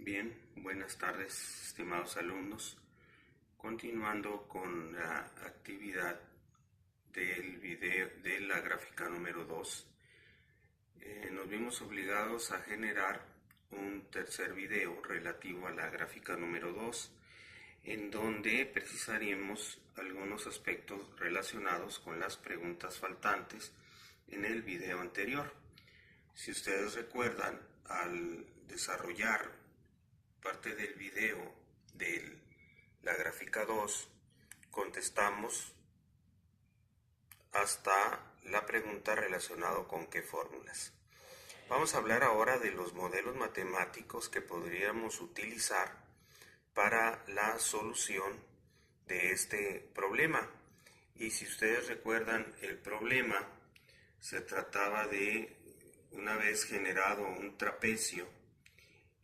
Bien, buenas tardes, estimados alumnos. Continuando con la actividad del video de la gráfica número 2, nos vimos obligados a generar un tercer video relativo a la gráfica número 2, en donde precisaremos algunos aspectos relacionados con las preguntas faltantes en el video anterior. Si ustedes recuerdan, al desarrollar parte del video de la gráfica 2, contestamos hasta la pregunta relacionada con qué fórmulas. Vamos a hablar ahora de los modelos matemáticos que podríamos utilizar para la solución de este problema. Y si ustedes recuerdan, el problema se trataba de, una vez generado un trapecio,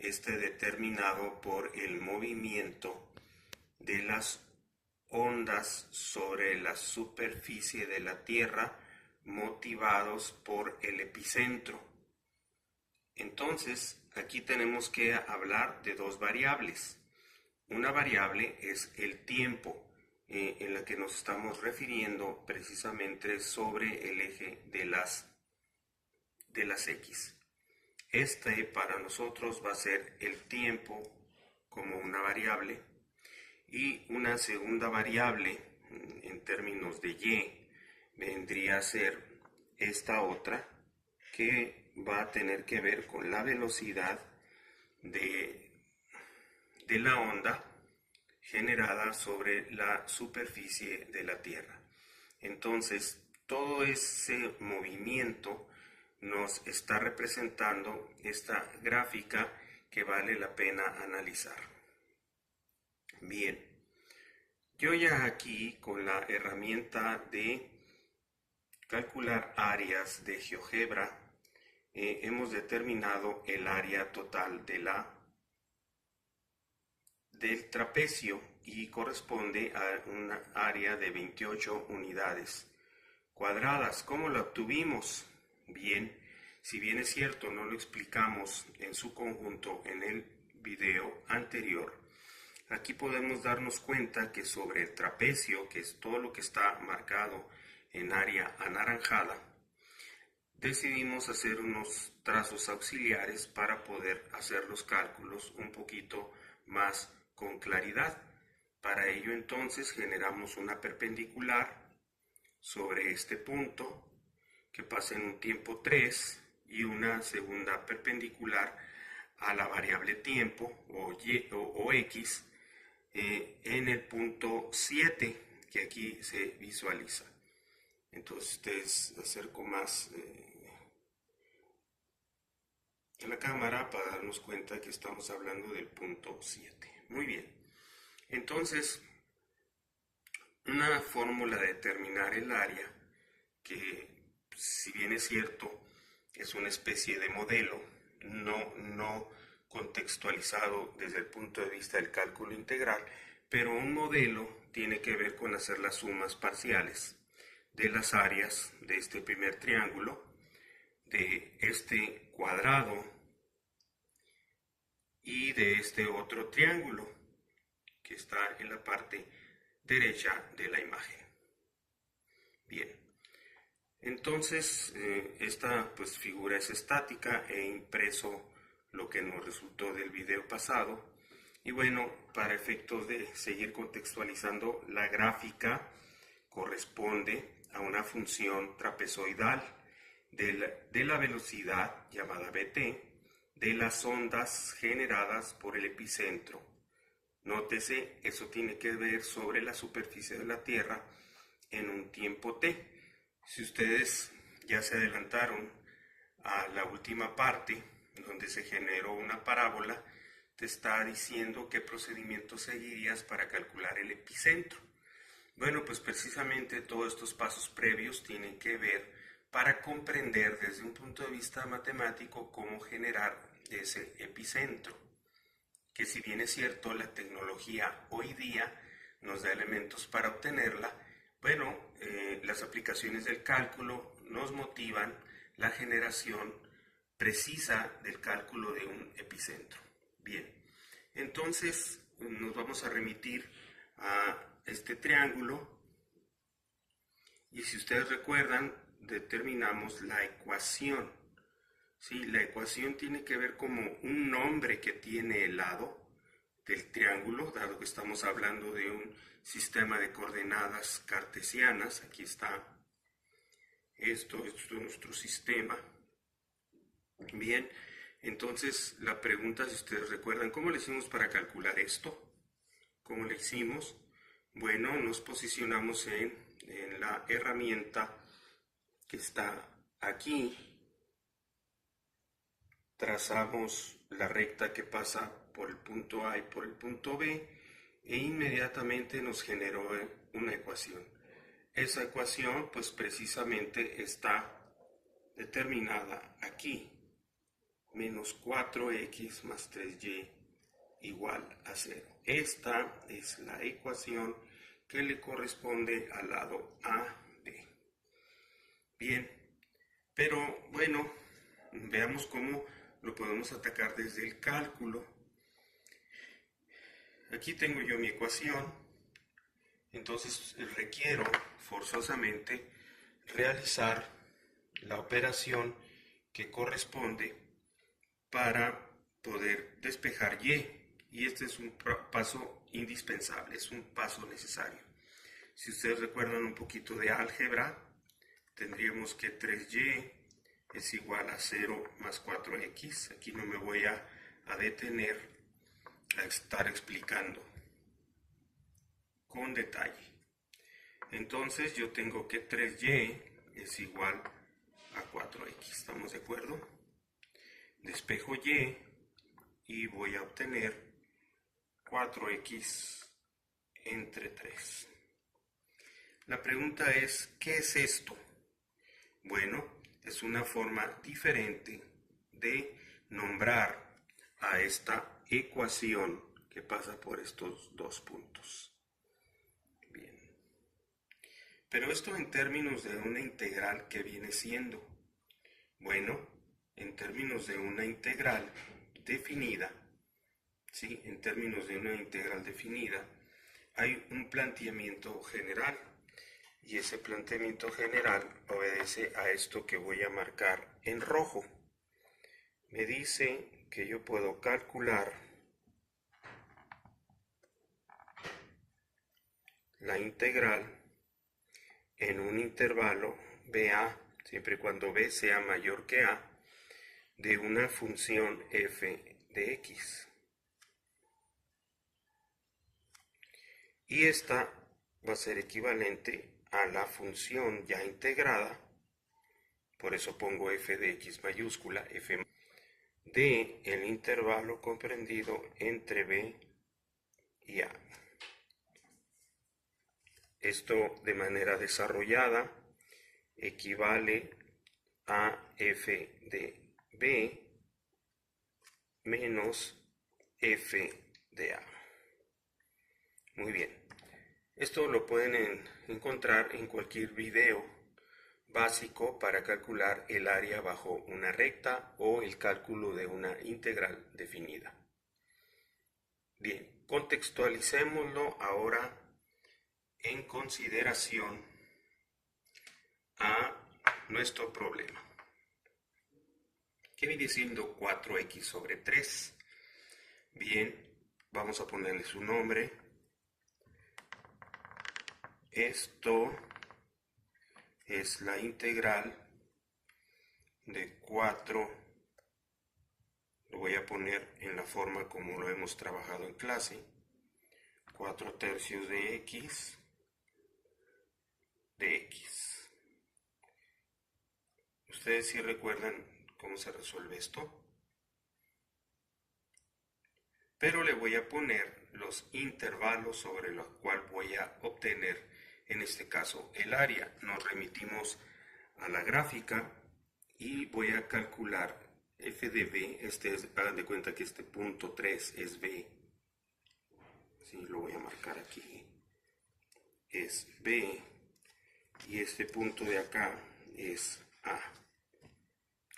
determinado por el movimiento de las ondas sobre la superficie de la Tierra motivados por el epicentro. Entonces, aquí tenemos que hablar de dos variables. Una variable es el tiempo, en la que nos estamos refiriendo precisamente sobre el eje de las X. Para nosotros va a ser el tiempo como una variable, y una segunda variable en términos de Y vendría a ser esta otra, que va a tener que ver con la velocidad de la onda generada sobre la superficie de la Tierra. Entonces, todo ese movimiento nos está representando esta gráfica que vale la pena analizar. Bien, yo ya aquí con la herramienta de calcular áreas de GeoGebra hemos determinado el área total del trapecio, y corresponde a una área de 28 unidades cuadradas. ¿Cómo la obtuvimos? Bien, si bien es cierto, no lo explicamos en su conjunto en el video anterior, aquí podemos darnos cuenta que sobre el trapecio, que es todo lo que está marcado en área anaranjada, decidimos hacer unos trazos auxiliares para poder hacer los cálculos un poquito más con claridad. Para ello entonces generamos una perpendicular sobre este punto que pasa en un tiempo 3 y una segunda perpendicular a la variable tiempo o X en el punto 7 que aquí se visualiza. Entonces les acerco más la cámara para darnos cuenta que estamos hablando del punto 7. Muy bien. Entonces, una fórmula de determinar el área, que si bien es cierto, es una especie de modelo, no contextualizado desde el punto de vista del cálculo integral, pero un modelo tiene que ver con hacer las sumas parciales de las áreas de este primer triángulo, de este cuadrado y de este otro triángulo que está en la parte derecha de la imagen. Bien, entonces esta figura es estática, he impreso lo que nos resultó del video pasado, y bueno, para efectos de seguir contextualizando, la gráfica corresponde a una función trapezoidal de la velocidad llamada vt de las ondas generadas por el epicentro. Nótese, eso tiene que ver sobre la superficie de la Tierra en un tiempo t. Si ustedes ya se adelantaron a la última parte, donde se generó una parábola, te está diciendo qué procedimiento seguirías para calcular el epicentro. Bueno, pues precisamente todos estos pasos previos tienen que ver para comprender desde un punto de vista matemático cómo generar ese epicentro, que si bien es cierto, la tecnología hoy día nos da elementos para obtenerla, bueno, las aplicaciones del cálculo nos motivan la generación precisa del cálculo de un epicentro. Bien, Entonces nos vamos a remitir a este triángulo y si ustedes recuerdan, determinamos la ecuación. Sí, la ecuación tiene que ver como un nombre que tiene el lado del triángulo, dado que estamos hablando de un sistema de coordenadas cartesianas. Aquí está esto es nuestro sistema. Bien, entonces la pregunta, si ustedes recuerdan, ¿cómo le hicimos para calcular esto? ¿Cómo le hicimos? Bueno, nos posicionamos en la herramienta que está aquí. Trazamos la recta que pasa por el punto A y por el punto B e inmediatamente nos generó una ecuación. Esa ecuación pues precisamente está determinada aquí. Menos 4x más 3y igual a 0. Esta es la ecuación que le corresponde al lado AB. Bien, pero bueno, veamos cómo lo podemos atacar desde el cálculo. Aquí tengo yo mi ecuación, entonces requiero forzosamente realizar la operación que corresponde para poder despejar y este es un paso indispensable, es un paso necesario. Si ustedes recuerdan un poquito de álgebra, tendríamos que 3y es igual a 0 más 4x. Aquí no me voy a detener a estar explicando con detalle. Entonces yo tengo que 3y es igual a 4x. ¿Estamos de acuerdo? Despejo y voy a obtener 4x entre 3. La pregunta es, ¿qué es esto? Bueno, es una forma diferente de nombrar a esta ecuación que pasa por estos dos puntos. Bien. Pero esto en términos de una integral, ¿qué viene siendo? Bueno, en términos de una integral definida, ¿sí? En términos de una integral definida, hay un planteamiento general. Y ese planteamiento general obedece a esto que voy a marcar en rojo. Me dice que yo puedo calcular la integral en un intervalo BA, siempre y cuando B sea mayor que A, de una función f de x. Y esta va a ser equivalente a la función ya integrada, por eso pongo f de x mayúscula, f de el intervalo comprendido entre b y a. Esto de manera desarrollada equivale a f de b menos f de a. Muy bien. Esto lo pueden encontrar en cualquier video básico para calcular el área bajo una recta o el cálculo de una integral definida. Bien, contextualicémoslo ahora en consideración a nuestro problema. ¿Qué viene siendo 4x sobre 3? Bien, vamos a ponerle su nombre. Esto es la integral de 4, lo voy a poner en la forma como lo hemos trabajado en clase, 4 tercios de x de x. ¿Ustedes sí recuerdan cómo se resuelve esto? Pero le voy a poner los intervalos sobre los cuales voy a obtener, en este caso, el área. Nos remitimos a la gráfica y voy a calcular f de b. Hagan de cuenta que este punto 3 es b. Sí, lo voy a marcar aquí. Es b. Y este punto de acá es a.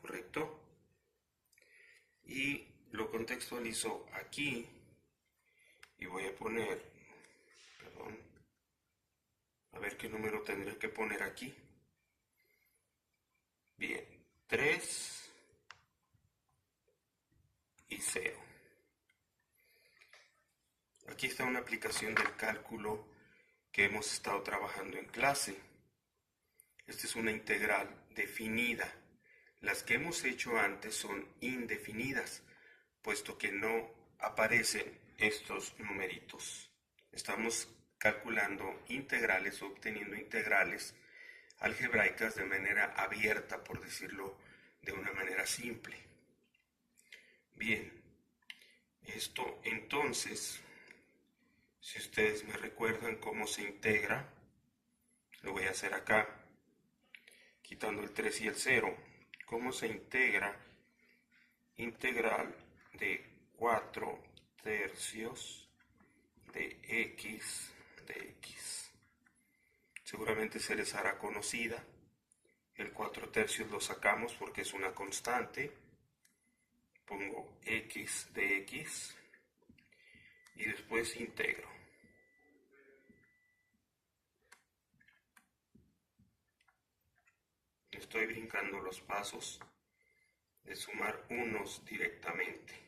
¿Correcto? Y lo contextualizo aquí y voy a poner, perdón, a ver qué número tendré que poner aquí. Bien, 3 y 0. Aquí está una aplicación del cálculo que hemos estado trabajando en clase. Esta es una integral definida. Las que hemos hecho antes son indefinidas, puesto que no aparecen estos numeritos. Estamos calculando integrales o obteniendo integrales algebraicas de manera abierta, por decirlo de una manera simple. Bien, esto entonces, si ustedes me recuerdan cómo se integra, lo voy a hacer acá, quitando el 3 y el 0. ¿Cómo se integra? Integral de 4 tercios de x de x. Seguramente se les hará conocida. El 4 tercios lo sacamos porque es una constante. Pongo x de x y después integro. Estoy brincando los pasos de sumar unos directamente.